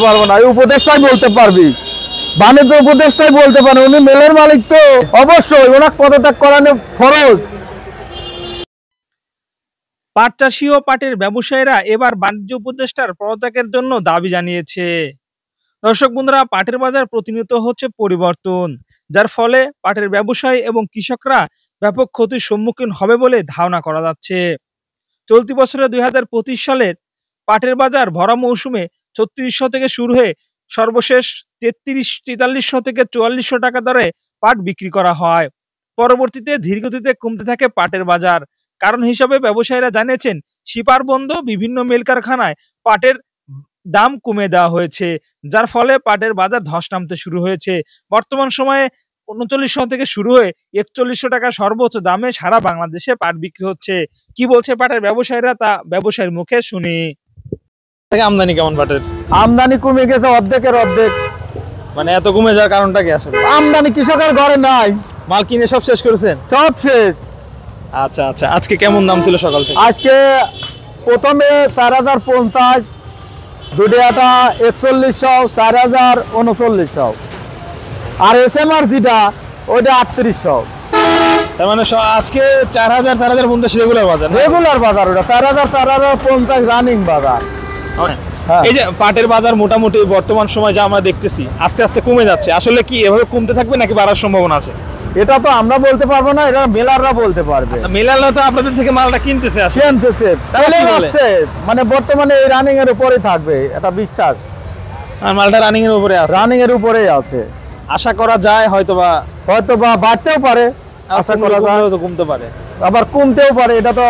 পারবো না, এই উপদেশটাই বলতে পারবি, বাণিজ্য উপদেশটাই বলতে পারে। উনি মেলের মালিক, তো অবশ্যই ওনার পদত্যাগ করানো ফরজ। পাট চাষী ও পাটের ব্যবসায়ীরা এবার বাণিজ্য উপদেষ্টার পদত্যাগের জন্য দাবি জানিয়েছে। দর্শক বন্ধুরা, পাটের বাজার প্রতিনিয়ত হচ্ছে পরিবর্তন, যার ফলে পাটের ব্যবসায়ী এবং কৃষকরা ব্যাপক ক্ষতির সম্মুখীন হবে বলে ধারণা করা যাচ্ছে। চলতি বছরে ২০২৫ সালের পাটের বাজার ভরা মৌসুমে ৩৬০০ থেকে শুরু হয়ে সর্বশেষ ৪৩-৪৪০০ থেকে ৪৪০০ টাকা দরে পাট বিক্রি করা হয়। পরবর্তীতে ধীরগতিতে কমতে থাকে পাটের বাজার। কারণ হিসাবে ব্যবসায়ীরা জানিয়েছেন, শিপার বন্ধ বিভিন্ন মিল কারখানায় পাটের দাম কমে দেওয়া হয়েছে, যার ফলে পাটের বাজার ধস নামতে শুরু হয়েছে। বর্তমান সময়ে ৩৯০০ থেকে শুরু হয়ে ৪১০০ টাকা সর্বোচ্চ দামে সারা বাংলাদেশে পাট বিক্রি হচ্ছে। কি বলছে পাটের ব্যবসায়ীরা, তা ব্যবসায়ীর মুখে শুনি। আমদানি কেমন পাটের? আমদানি কমে গেছে অর্ধেকের অর্ধেক। মানে এত কমে যাওয়ার কারণটা কি আসলে? আমদানি কৃষকের ঘরে নাই, মাল কিনে সব শেষ করেছেন? সব শেষ। আচ্ছা আচ্ছা, আজকে কেমন দাম ছিল সকাল থেকে? আজকে প্রথমে ৪০৫০, দুটিয়াটা ৪১০০, ৪০৩৯, আর SMR যেটা ওইটা ৩৮০০। তার মানে আজকে ৪০০০-৪০৫০ রেগুলার বাজার? রেগুলার বাজার ওটা ৪০০০-৪০৫০ রানিং বাজার। হ্যাঁ। এই যে পাটের বাজার মোটামুটি বর্তমান সময় যা আমরা দেখতেছি আস্তে আস্তে কমে যাচ্ছে, আসলে কি এভাবে কমতে থাকবে নাকি বাড়ার সম্ভাবনা আছে? এটা তো আমরা বলতে পারবো না, এটা মেলাররা বলতে পারবে। মেলাররা তো আপনাদের থেকে মালটা কিনতেছে, মানে বর্তমানে এই রানিং এর উপরেই থাকবে, এটা বিশ্বাস। আর মালটা রানিং এর উপরে আছে? রানিং এর উপরেই আছে। আশা করা যায় হয়তোবা বাড়তেও পারে, আশা করা যায় তো কমতে পারে, আবার কমতেও পারে, এটা তো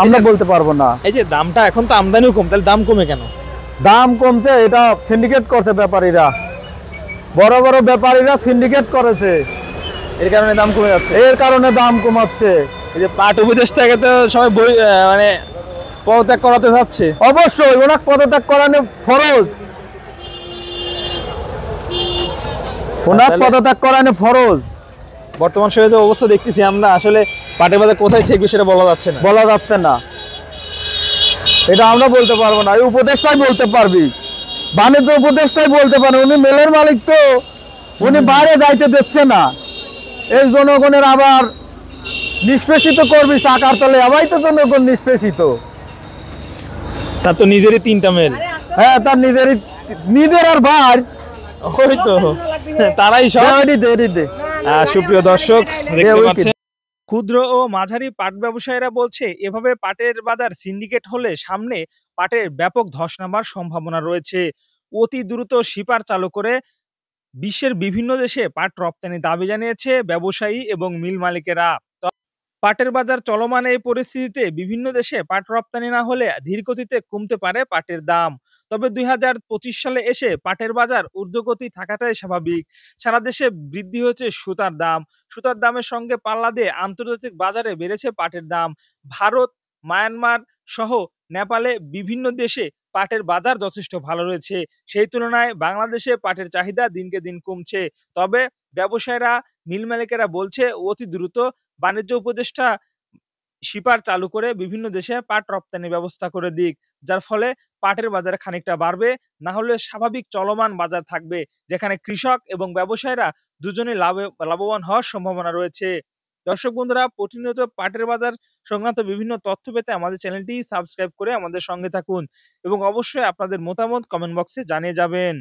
আমরা বলতে পারবো না। এই যে দামটা এখন তো আমদানিও কম, তাহলে দাম কমে কেন? দাম কমতে এটা সিন্ডিকেট করছে ব্যাপারীরা, বড় বড় ব্যাপারীরা সিন্ডিকেট করেছে, এর কারণে দাম কমে যাচ্ছে। এর কারণে দাম কমাচ্ছে। এই যে পাট উপদেষ্টাকে তো সবাই মানে পদত্যাগ করাতে যাচ্ছে। অবশ্যই ওনার পদত্যাগ করানো ফরজ, ওনার পদত্যাগ করানো ফরজ। বর্তমান সময়ে যে অবস্থা দেখতেছি আমরা, আসলে পাটের বাজার কোথায় ঠেকবে সেটা বলা যাচ্ছে না, এটা আমরা বলতে পারবো না, এই উপদেশটাই বলতে পারবি, বাণিজ্য উপদেশটাই বলতে পারে। উনি মেলের মালিক, তো উনি বাইরে যাইতে দিচ্ছে না। এই জনগণের আবার নিষ্পেষিত করবি চাকার তলে, আবার তো জনগণ নিষ্পেষিত। তার তো নিজেরই ৩টা মেল। হ্যাঁ, তার নিজের আর ভাই, ওই তো তারাই সব। সুপ্রিয় দর্শক, দেখতে পাচ্ছেন ক্ষুদ্র ও মাঝারি পাট ব্যবসায়ীরা বলছে, এভাবে পাটের বাজার সিন্ডিকেট হলে সামনে পাটের ব্যাপক ধস নামার সম্ভাবনা রয়েছে। অতি দ্রুত শিপার চালু করে বিশ্বের বিভিন্ন দেশে পাট রপ্তানি দাবি জানিয়েছে ব্যবসায়ী এবং মিল মালিকেরা। পাটের বাজার চলমান এই পরিস্থিতিতে বিভিন্ন দেশে পাট রপ্তানি না হলে ধীরগতিতে কমতে পারে পাটের দাম। তবে ২০২৫ সালে এসে পাটের বাজার ঊর্ধ্বগতি থাকাটাই স্বাভাবিক। সারা দেশে বৃদ্ধি হয়েছে সুতার দাম, সুতার দামের সঙ্গে পাল্লা দিয়ে আন্তর্জাতিক বাজারে বেড়েছে পাটের দাম। ভারত, মায়ানমার সহ নেপালে বিভিন্ন দেশে পাটের বাজার যথেষ্ট ভালো রয়েছে। সেই তুলনায় বাংলাদেশে পাটের চাহিদা দিনকে দিন কমছে। তবে ব্যবসায়ীরা, মিল মালিকেরা বলছে, অতি দ্রুত বাণিজ্য উপদেষ্টা শিপার চালু করে বিভিন্ন দেশে পাট রপ্তানি ব্যবস্থা করে দিক, যার ফলে পাটের বাজার খানিকটা বাড়বে। না হলে স্বাভাবিক চলমান বাজার থাকবে, যেখানে কৃষক এবং ব্যবসায়ীরা দুজনেই লাভবান হওয়ার সম্ভাবনা রয়েছে। দর্শক বন্ধুরা, প্রতিনিয়ত পাটের বাজার সংক্রান্ত বিভিন্ন তথ্য পেতে আমাদের চ্যানেলটি সাবস্ক্রাইব করে আমাদের সঙ্গে থাকুন এবং অবশ্যই আপনাদের মতামত কমেন্ট বক্সে জানিয়ে যাবেন।